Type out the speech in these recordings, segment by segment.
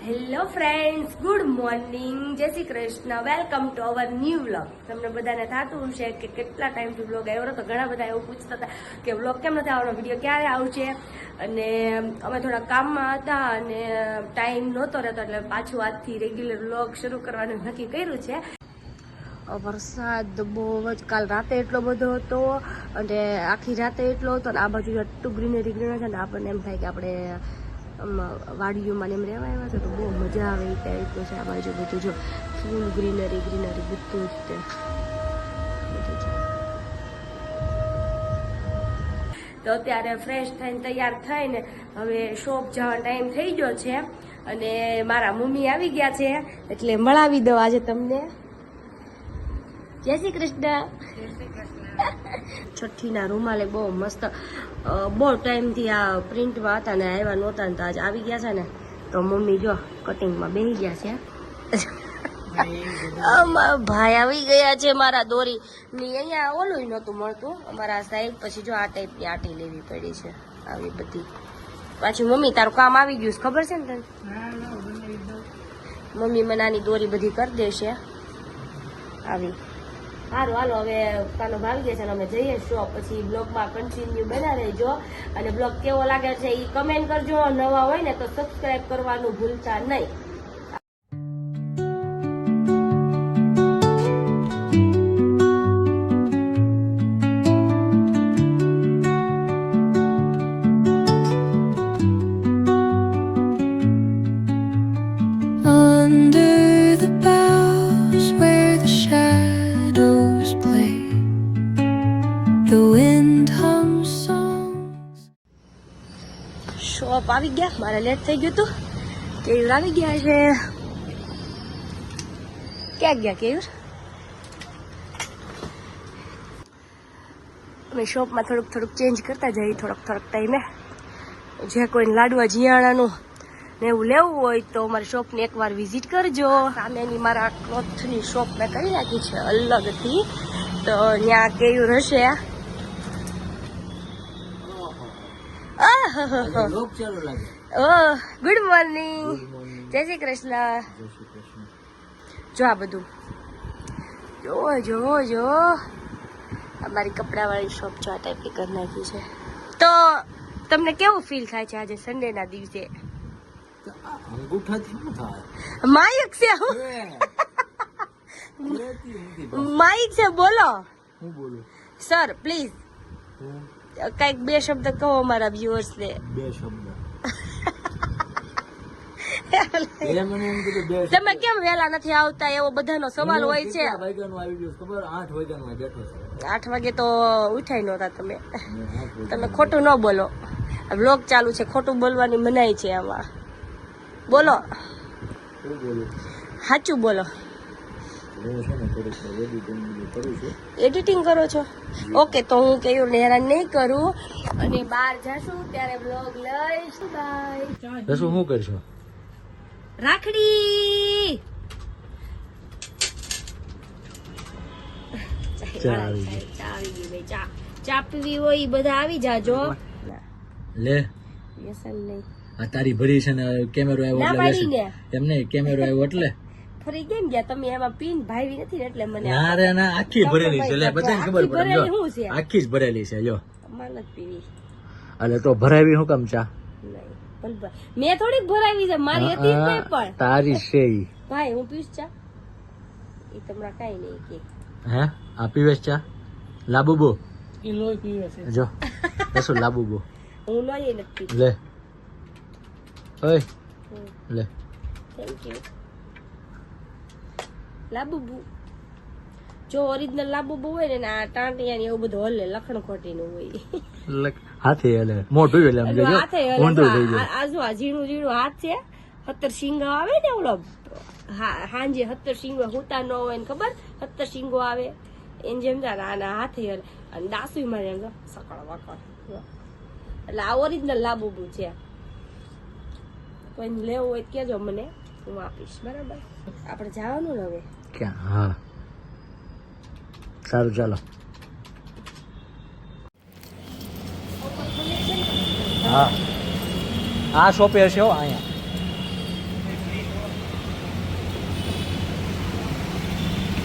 Hello friends, good morning, જય Shri Krishna, welcome to our new vlog. તમને બધાને થતું હશે કે કેટલા ટાઈમથી વ્લોગ આવ્યો, તો ઘણા બધા એવું પૂછતા હતા કે વ્લોગ કેમ નથી આવવાનો, વિડીયો ક્યારે આવશે. અને અમે થોડા કામમાં હતા અને ટાઈમ નહોતો રહેતો, એટલે પાછું આજથી રેગ્યુલર વ્લોગ શરૂ કરવાનું નક્કી કર્યું છે. વરસાદ બહુ જ કાલ રાતે એટલો બધો હતો અને આખી રાતે એટલો હતો, અને આ બાજુ એટલું ગ્રીનરી છે ને આપણને એમ થાય કે આપણે વાડીઓમાં એમ રહેવા આવ્યા છે તો બહુ મજા આવે એ ટાઈપનું છે. આ બાજુ બધું જો ફૂલ ગ્રીનરી બધું જ તે તો અત્યારે ફ્રેશ થઈને તૈયાર થઈને હવે શોપ જવાનો ટાઈમ થઈ ગયો છે અને મારા મમ્મી આવી ગયા છે એટલે મળાવી દો આજે તમને. જય શ્રી કૃષ્ણ. છઠ્ઠીના રૂમાલે બહુ મસ્ત, બહુ ટાઈમથી આ પ્રિન્ટમાં હતા ને આવ્યા નહોતા ને તો આજ આવી ગયા છે ને તો મમ્મી જો કટિંગમાં બેસી ગયા છે. ભાઈ આવી ગયા છે મારા દોરી ની. અહીંયા ઓલું નહોતું મળતું અમારા સાઈડ, પછી જો આ ટાઈપની આટી લેવી પડી છે આવી બધી. પાછી મમ્મી તારું કામ આવી ગયું છે ખબર છે ને તને? મમ્મી મને આની દોરી બધી કરી દેશે આવી. સારું હાલો હવે કાનો ભાવી ગયા છે અને અમે જઈએ શોપ. પછી બ્લોગમાં કન્ટિન્યુ બના રહેજો અને બ્લોગ કેવો લાગે છે એ કમેન્ટ કરજો. નવા હોય ને તો સબસ્ક્રાઇબ કરવાનું ભૂલતા નહીં. શોપ આવી ગયા, મારે લેટ થઈ ગયું હતું. કેયુર આવી ગયા છે. ક્યાં ગયા કેયુર? અમે શોપમાં થોડુંક ચેન્જ કરતા જઈએ થોડોક ટાઈમે. જે કોઈને લાડવા જીયાણાનું ને એવું લેવું હોય તો મારી શોપની એકવાર વિઝિટ કરજો. સામેની મારા ક્લોથની શોપ મેં કરી નાખી છે અલગથી, તો ત્યાં કેયુર હશે. ગુડ મોર્નિંગ, જય શ્રી કૃષ્ણ. જો આ બધું જો અમારી કપડાવાળી શોપ જો આ ટાઈપની કરી નાખી છે. તો તમને કેવું ફીલ થાય છે આજે સન્ડેના દિવસે? માઇક છે માઇક છે, બોલો સર પ્લીઝ કઈક બે શબ્દ કહો અમારા વ્યુઅર્સ ને. બે શબ્દ તમે કેમ વહેલા નથી આવતા એવો બધાનો સવાલ હોય છે. 8 વાગે તો ઉઠાઈ નહોતા તમે. તમે ખોટું ન બોલો, વ્લોગ ચાલુ છે, ખોટું બોલવાની મનાઈ છે આમાં. બોલો સાચું બોલો. એડિટિંગ કરો છો? ઓકે, તો હું કેવું હેરાન નહીં કરું અને બહાર જાશું ત્યારે બ્લોગ લઈશું. બાય. શું કરશો? રાખડી ચા પીવી હોય બધા આવી જાજો. લે વ્યસન નહીં. આ તારી ભરી છે ને કેમેરો આવ્યો એટલે એમ નહીં, કેમેરો આવ્યો એટલે ફરી કેમ ગયા તમે? એમાં પીન ભાવી નથી ને એટલે મને. ના રે ના, આખી ભરેલી છે. લે બધાને ખબર પડે, આખી જ ભરેલી છે. જો અમાર નથી પીવી. અલે તો ભરાવી હું કામ ચા? મેં થોડીક ભરાવી છે, મારી હતી પણ તારી છે ભાઈ. હું પીશ ચા એ તમને કઈ નહીં કે. હે આ પીવે ચા? લાબુબો એ લોય પીવે છે. જો શું લાબુબો? હું લોય નથી. લે ઓય લે. Thank you. લાબુબુ જો ઓરિજિનલ લાબુબુ હોય ને આ ટાંટિયા ને એવું બધું હલે, લખણ ખોટી નું હોય. હાથે હલે મોઢું એટલે આમ જોજો ઊંધું થઈ ગયું. આ જો આ ઝીણું હાથ છે. 17 શીંગો આવે ને ઓલો હાંજે 17 શીંગો હોતા ન હોય ને ખબર, 17 શીંગો આવે એને જેમ આના હાથે હલે અને દાસુ મારે એમ સકળ વકળ. એટલે આ ઓરિજિનલ લાબુબુ છે. કોઈ લેવું હોય કેજો મને, હું આપીશ. બરાબર? આપણે જવાનું ને હવે ક્યાં? હા સારું ચાલો. હા આ શોપે હશે હો અહીંયા.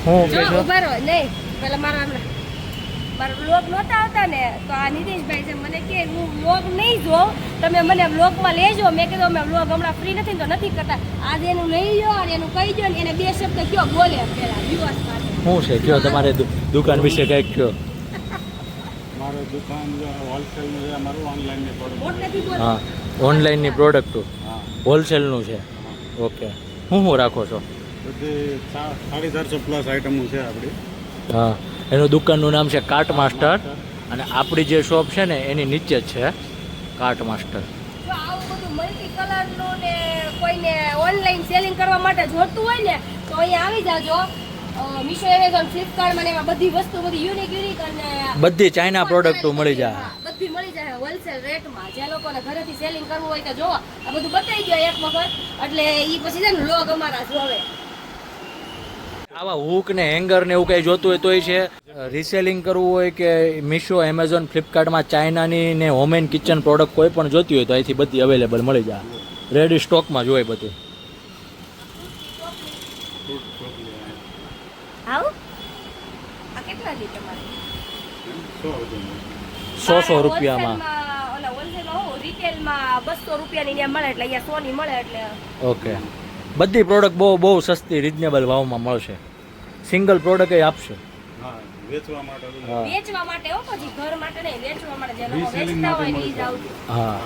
હું જો કે છો ઉભા રહો નહીં પેલા મારા વ્લોગ નહોતા આવતા ને તો આ નિતેશભાઈ છે મને કે હું વ્લોગ નહીં જોઉં તમે મને વ્લોગમાં લેજો મેં કીધું અમે વ્લોગ હમણાં ફ્રી નથી ને તો નથી કરતા આજે એનું લઈ લો અને એનું કહી દો ને એને બે શબ્દ કયો બોલે પેલા દિવસ માટે શું છે કયો તમારે દુકાન વિશે કંઈક કયો મારો દુકાન હોલસેલનું છે અમારું ઓનલાઈનની મોટ પ્રોડક્ટ નથી બોલતો હા ઓનલાઈનની પ્રોડક્ટ હા હોલસેલનું છે ઓકે હું રાખો છો બધી 450 પ્લસ આઇટમો છે આપણી હા એનું દુકાનનું નામ છે કાર્ટ માસ્ટર અને આપણી જે શોપ છે ને એની નીચે જ છે કાર્ટ માસ્ટર જો આવું બધું મલ્ટી કલરનું ને કોઈને ઓનલાઈન સેલિંગ કરવા માટે જોતું હોય ને તો અહીંયા આવી જાજો મીશો એમેઝોન ફ્લિપકાર્ટમાં ને એમાં બધી વસ્તુ બધી યુનિક અને બધી ચાઇના પ્રોડક્ટો મળી જાય હા, બધી મળી જાય હોલસેલ રેટમાં જે લોકોને ઘરેથી સેલિંગ કરવું હોય તો જો આ બધું બતાવી દો એક વખત એટલે ઈ પછી છે ને લોગ અમારા જોવે આવા હુક ને હેંગર ને એવું કંઈ જોતું હોય તોય છે રિસેલિંગ કરવું હોય કે મીશો એમેઝોન ફ્લિપકાર્ટમાં ચાઇનાની ને હોમ એન્ડ કિચન પ્રોડક્ટ કોઈ પણ જોતી હોય તો અહીંથી બધી અવેલેબલ મળી જાય રેડી સ્ટોકમાં જ હોય બધું આવું આ કેટલા લી તમારે 100 રૂપિયામાં ઓલા હોલસેલમાં હું રિટેલમાં 200 રૂપિયાની ને મળે એટલે અહીંયા 100 ની મળે એટલે ઓકે બધી પ્રોડક્ટ બહુ સસ્તી રીઝનેબલ ભાવમાં મળશે સિંગલ પ્રોડક્ટ એ આપશે હા વેચવા માટે હા વેચવા માટે હો પછી ઘર માટે નહીં વેચવા માટે જે લોકો Reselling વેચતા હોય માટે ને ઈ જ મળશે. આવશે હા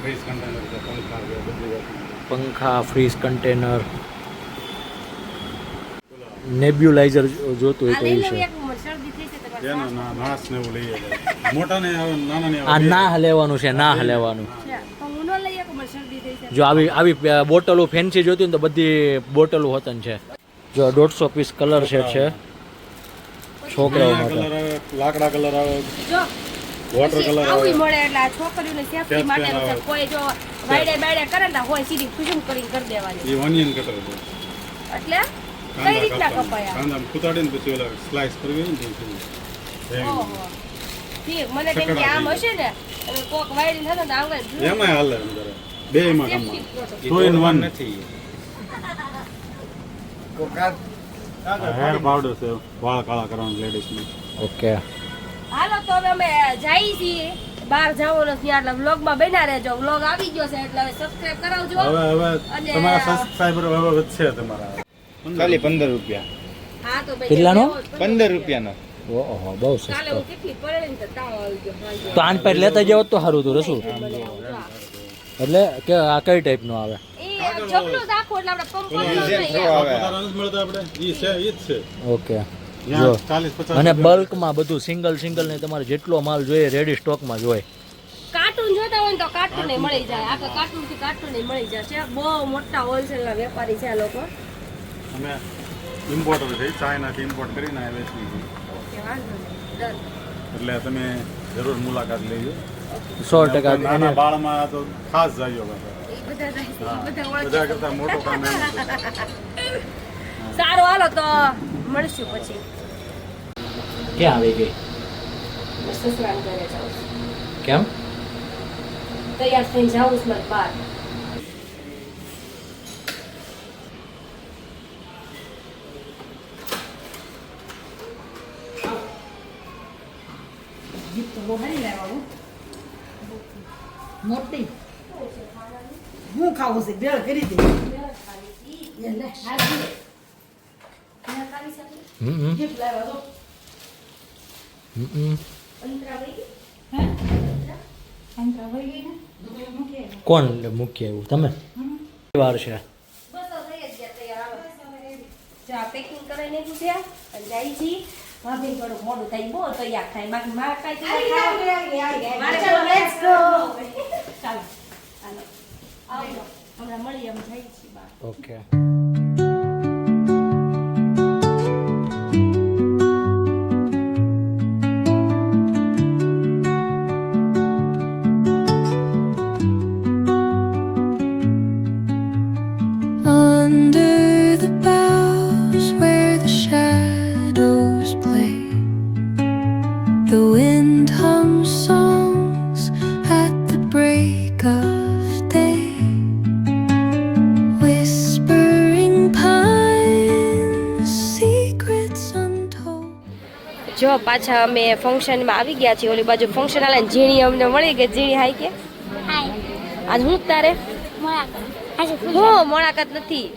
ફ્રીઝ કન્ટેનર છે પંખા છે બધી વસ્તુ પંખા ફ્રીઝ કન્ટેનર નેબ્યુલાઇઝર જોતું હોય આ તો લઈ એ લઉં છે એક મને શરદી થઈ છે તમારે એનો નાશ ને એવું લઈએ જાય મોટા ને આવે નાના ને આ આવે ના લેવાનું છે ના લેવાનું છે પણ હું ન લઈ શકું મને શરદી થઈ છે જો આવી બોટલો ફેન્સી જોતી હોય ને તો બધી બોટલો હોતન છે જો 150 પીસ કલર સેટ છે છોકરાઓ કલર માટે આવે લાકડા કલર આવે જો વોટર પછી કલર આવું આવે મળે એટલે આ છોકરીઓને સેફટી Safety માટેનું છે આવે. કોઈ જો બાયડે બાયડે કરે ને હોય સીધી ખુશુમ કરીને કરી દેવાની એ ઓનિયન કટર છે એટલે કઈ રીતના કપાયા કાંદા કુતાડીને પછી ઓલા સ્લાઇસ કરવી હોય ને તે ઓહો ઠીક મને તેમ કે આમ હશે ને અને કોક વાયરી થતો ને આંગળ એમાં હાલે અંદર બે માં સેફટી કામમાં પ્રોટોકોલ. 2 in 1 નથી હેર પાવડર છે વાળ કાળા કરવાનું લેડીઝ ને ઓકે હાલો તો હવે અમે જઈએ છીએ બહાર જવાનું છે એટલે વ્લોગમાં બન્યા રહેજો વ્લોગ આવી ગયો છે એટલે હવે સબસ્ક્રાઇબ કરાવજો હવે અને તમારા સબસ્ક્રાઇબર હવે વધશે તમારા ખાલી 15 રૂપિયા હા તો ભાઈ કેટલાનો? 15 રૂપિયાનો ઓહો બહુ કાલે સસ્તો હું કેટલી પડે ને તો તાવ આવી ગયો સાંજે. તો આન પર લેતા જાવ તો સારું હતું રસું મને આવું જો આ. એટલે કે આ કઈ ટાઈપનો આવે એ જબલું જ આખું એટલે આપણે પંપ આવે. વધારે નથી મળતા આપણે ઈ છે ઈ જ છે ઓકે ત્યાં જો 40-50 અને બલ્કમાં બધું સિંગલ ને તમારે જેટલો માલ જોઈએ રેડી સ્ટોકમાં જોઈએ કાર્ટૂન જોતા હોય ને તો કાર્ટૂન મળી જાય આખા કાર્ટૂન થી કાર્ટૂન મળી જશે બહુ મોટા હોલસેલ ના વેપારી છે આ લોકો અમે ઇમ્પોર્ટર છે ચાઇનાથી ઇમ્પોર્ટ કરીને આવે છે ઓકે વાંધો નહીં ડન એટલે તમે જરૂર મુલાકાત લેજો 100% નાના બાળમાં તો ખાસ જાજો બાપા. એ બધા જાય છે, હા, એ બધા ઓળખે બધા છે. કરતા મોટું કામ એનું છે. સારું હાલો તો મળશું પછી ક્યાં આવી ગઈ સસરાને ઘરે જાઉં છું. કેમ તૈયાર થઈને જાઉં છું મારે બહાર ગીત તો બહુ સારી લાવવાનું. મોટી હું ખાવું છે બેળ કરી દે એટલે હાજી. ત્યાં ખાલી સાથે હમ ગિફ્ટ લાવ્યા તો હમ અંતરા વહી ગઈ? અંતરા વહી ગઈ ને દુકાન મૂકી કોણ મૂકી આવ્યું તમે વાર છે બસ તો થઈ જ ગયા તૈયાર હાલો. ચા પેકિંગ કરાવી નાખ્યું છે અને જાય છીએ ભાભી થોડુંક મોડું થાય બહુ તૈયાર થાય બાકી મારે કાંઈ તૈયાર ખાવાનું. મારે ચાલો લેટ્સ ગો ચાલો હાલો આવજો હમણાં મળીએ અમે જઈએ છીએ બહાર okay Under the boughs where the shadows play, the wind hums songs at the break of day. Whisper પાછા અમે ફંક્શનમાં આવી ગયા છીએ. ઓલી બાજુ ફંક્શન આલે ને ઝીણી અમને મળી ગઈ. ઝીણી હાઈ કે આજ હું તારે હું મોળાકત નથી.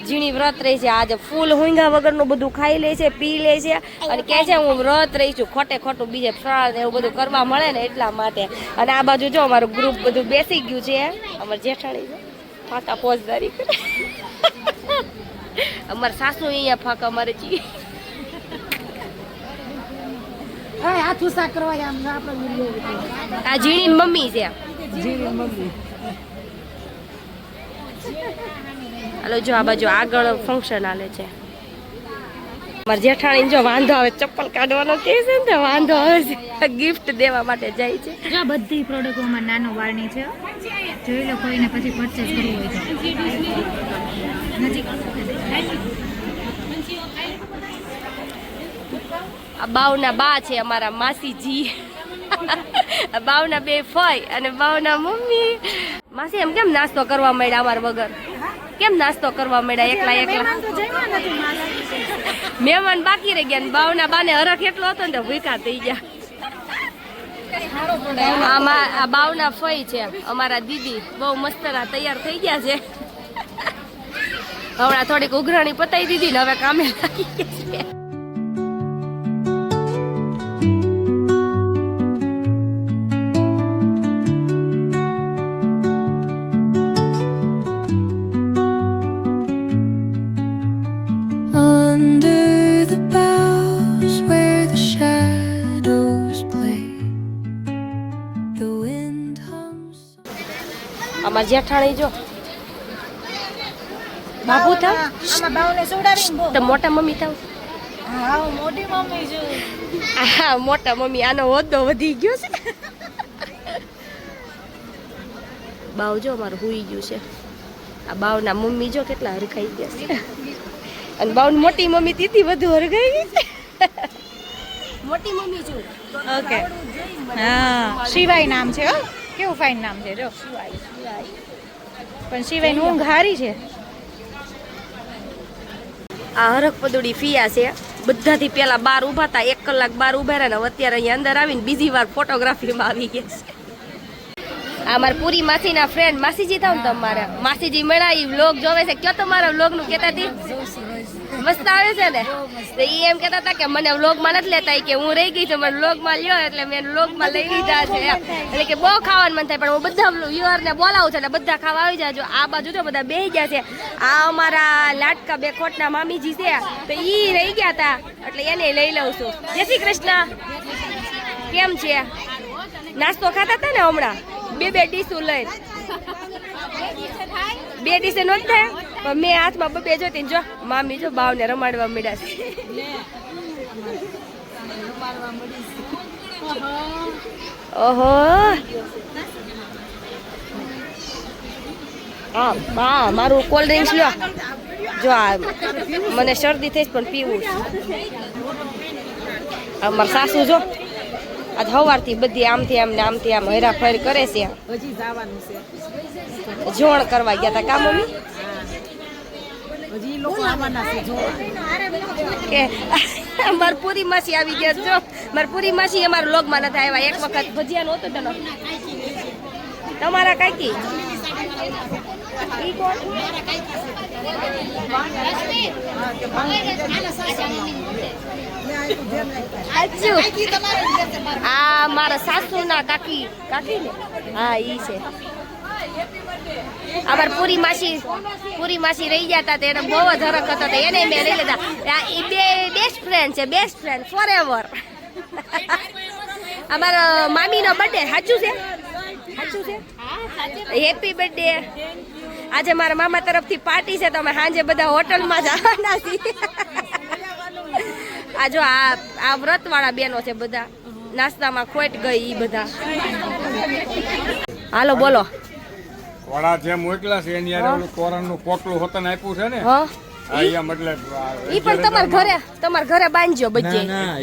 ઝીણી વ્રત રહી છે આજે. ફૂલ હુંગા વગરનું બધું ખાઈ લે છે, પી લે છે અને કહે છે હું વ્રત રહી છું. ખોટે ખોટું બીજે ફરાળ ને એવું બધું કરવા મળે ને એટલા માટે. અને આ બાજુ જો અમારું ગ્રુપ બધું બેસી ગયું છે. અમારે જેઠાણી છે ફાંકા ફોજદારી કરે. અમારા સાસુ અહીંયા ફાંકા મારે છીએ. હવે હાથ ઉસા કરવા આમ આપણે વિડિયો આ ઝીણી મમ્મી છે. જીવી મમ્મી હાલો જો આ બાજુ આગળ ફંક્શન હાલે છે. મારી જેઠાણી જો વાંધો આવે ચપ્પલ કાઢવાનો કહે છે ને વાંધો આવે છે. ગિફ્ટ દેવા માટે જાય છે. જો બધી પ્રોડક્ટોમાં નાનો વાળની છે. જોઈ લો કોઈને પછી પરચેસ કરવું હોય તો નજીક. આ બાવના બા છે અમારા માસીજી. બાવના બે ફઈ અને બાવના મમ્મી. માસી એમ કેમ નાસ્તો કરવા માંડ્યા અમાર વગર? કેમ નાસ્તો કરવા માંડ્યા એકલા એકલા? મહેમાન બાકી રહી ગયા. બાવના બાને હરખ એટલો હતો ને તો ભૂખા થઈ ગયા. આ બાવના ફઈ છે અમારા દીદી. બહુ મસ્તરા તૈયાર થઈ ગયા છે. હમણાં થોડીક ઉઘરાણી પતાવી દીધી ને હવે કામે લાગી ગયા છે. Under the boughs where the shadows play, the wind hums. અમાર જેઠાણી જો બાપુ થાવ આમાં બાવને સોડાવીને બો તો મોટા મમ્મી થાવ. હા હું મોટી મમ્મી છું. હા મોટા મમ્મી. આનો હોદ્દો વધી ગયો છે. બાવ જો અમારું હુઈ ગયું છે. આ બાવના મમ્મી જો કેટલા હરખાઈ ગયા છે. અને બાવની મોટી મમ્મી તેથી વધુ હરખાઈ ગઈ છે. મોટી મમ્મી છું. ઓકે હા શિવાય નામ છે. હો કેવું ફાઇન નામ છે. જો પણ શિવાયની ઊંઘ હારી છે. આ હરખ પદુડી ફિયા છે. બધાથી પેલા બાર ઉભા હતા. 1 કલાક બાર ઉભા રહ્યા ને અત્યારે અહીંયા અંદર આવીને બીજી વાર ફોટોગ્રાફીમાં આવી ગયા છે. આ મારા પૂરી માસીના ફ્રેન્ડ માસીજી થાવ ને તમારે. માસીજી મળ્યા ઈ વ્લોગ જોવે છે. કયો તમારા વ્લોગ નું કહેતા હતી? મસ્ત આવે છે ને. તો ઈ એમ કહેતા હતા કે મને વ્લોગમાં નથી લેતા. કે હું રહી ગઈ છું મને વ્લોગમાં લ્યો એટલે મેં વ્લોગમાં લઈ લીધા છે. એટલે કે બહુ ખાવાનું મન થાય પણ હું બધા વ્યુઅરને બોલાવું છું એટલે બધા ખાવા આવી જાજો. આ બાજુ તો બધા બેસી ગયા છે. આ અમારા લાડકા બે ખોટના મામીજી છે તો ઈ રહી ગયા હતા એટલે એને લઈ લઉં છું. જય શ્રી કૃષ્ણ. કેમ છે? નાસ્તો ખાતા હતા ને હમણાં? બે ડીશું લઈ. 2 ડીશે નહોત થાય પણ મેં હાથમાં 2 જોતી જો મામી જો બાવને રમાડવા મળ્યા છે. ઓહો હા બા મારું કોલ્ડ ડ્રિંક્સ લ્યો. જો આ મને શરદી થઈ પણ પીવું. અમારા સાસુ જો આજ સવારથી બધી આમથી આમ ને આમથી આમ હેરાફેર કરે છે. હજી જવાનું છે. જોણ કરવા ગયા હતા. કામ મમ્મી હજી લોકો આવવાના છે જોવા. કે માર પૂરી માસી આવી ગયા. જો માર પૂરી માસી અમારા લોગમાં નથી આવ્યા. એક વખત ભજીયા નહોતો તેનો. તમારા કાકી ઈ કોણ? આ મારા સાસુના કાકી. કાકી ને હા ઈ છે. અમાર પૂરી માસી રહી ગયા હતા. એને બહુ જ હરખ હતો એને મેં લઈ લીધા. એ બે બેસ્ટ ફ્રેન્ડ છે. Best friend forever. અમારા મામીનો બર્થડે સાચું છે? સાચું છે. Happy birthday. આજે મારા મામા તરફથી પાર્ટી છે તો અમે સાંજે બધા હોટલમાં જવાના છીએ. આ જો આ વ્રત વાળા બેનો છે બધા. નાસ્તામાં ખોટ ગઈ ઈ બધા. હાલો બોલો. વડા જે મોકલા છે એની યાર ઓલું તોરણનું પોટલું હોતન આપ્યું છે ને હા આયા મતલબ ઈ પણ તમારા ઘરે બાંધજો બધે.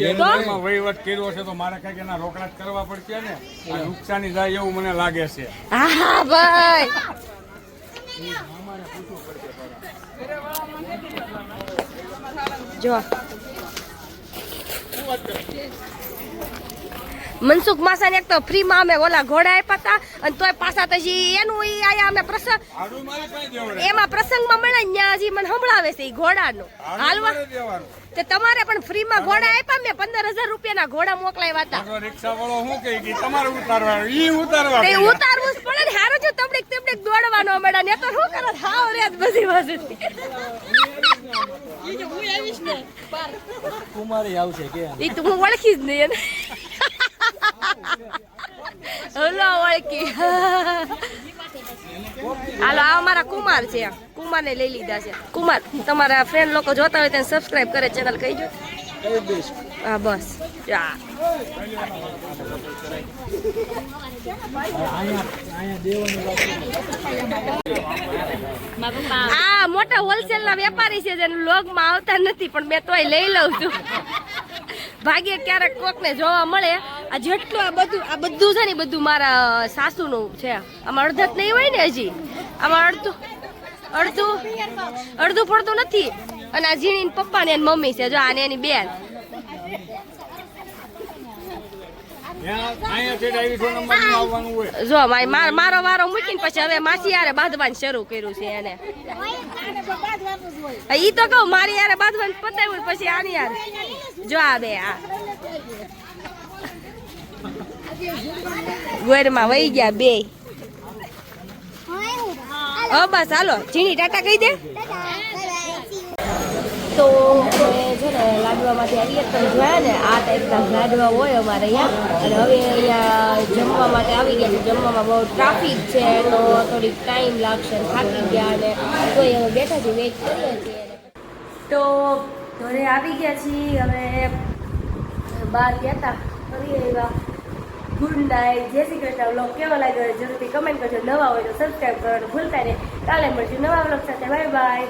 એમાં વહીવટ કર્યો છે તો મારે કઈક એના રોકડા જ કરવા પડશે ને. આ નુકસાની જાય એવું મને લાગે છે. હા ભાઈ જો મનસુખ માસાને એક તો ફ્રીમાં અમે ઓલા ઘોડા આપ્યા હતા અને તોય પાછા પછી એનું ઈ આયા અમે પ્રસંગ આડું મારે કઈ દેવડે એમાં પ્રસંગમાં મળે ને ત્યાં હજી મને સંભળાવે છે ઈ ઘોડાનું હાલવા દેવાનું તે તમારે પણ ફ્રીમાં ઘોડા આપ્યા મેં 15,000 રૂપિયાના ઘોડા મોકલાવ્યા હતા તો રિક્ષા વાળો શું કહે કે તમારે ઉતારવા ઈ ઉતારવા તે પડ્યા. ઉતારવું જ પડે ને હારું જો તબડીક તબડીક દોડવાનો મેડા ને તો શું કરે હાવ રે બધી વસ્તુ કુમારી આવશે કે ઈ તો હું ઓળખી જ નહીં એને હલો ઓળખી હાલો આ અમારા કુમાર છે કુમારને લઈ લીધા છે કુમાર તમારા ફ્રેન્ડ લોકો જોતા હોય તેને સબસ્ક્રાઇબ કરે ચેનલ કહીજો હા બસ જા આ મોટા હોલસેલ ના વેપારી છે જેને લોગ માં આવતા નથી પણ મેં તોય લઈ લઉં છું ભાગ્ય ક્યારેક કોક ને જોવા મળે આ જેટલું આ બધું છે ને ઈ બધું મારા સાસુ નું છે આમાં અડધત નહીં હોય ને હજી આમાં અડધું પડતું નથી અને આ ઝીણી પપ્પા ને એની મમ્મી છે જો આને એની બેન અહીંયાથી જ આવી 100 નંબરનું આવવાનું હોય. જો મારો વારો મૂકીને પછી હવે માસી યારે બાંધવાનું શરૂ કર્યું છે એને ઈ તો કહું મારી યારે બાંધવાનું પતાવ્યું પછી આની યાર જો આ બે આ ગોરમાં વહી ગયા બે બસ હાલો ઝીણી ટાટા કહી દે તો અમે છે ને લાડવામાંથી આવીએ તમે જોયા ને આ ટાઈપના લાડવા હોય અમારે અહીંયા અને હવે અહીંયા જમવા માટે આવી ગયા છે જમવામાં બહુ ટ્રાફિક છે તો થોડીક ટાઈમ લાગશે થાકી ગયા અને તો હવે બેઠા છીએ વેઇટ કરીએ છીએ તો ઘરે આવી ગયા છીએ હવે બહાર ગયા હતા કરીએ એવા ગુડ નાઇટ જય શ્રી કૃષ્ણ વ્લોગ કેવો લાગ્યો જરૂરથી કમેન્ટ કરજો નવા હોય તો સબસ્ક્રાઈબ કરવાનું ભૂલતા નહીં કાલે મળશું નવા વ્લોગ સાથે બાય બાય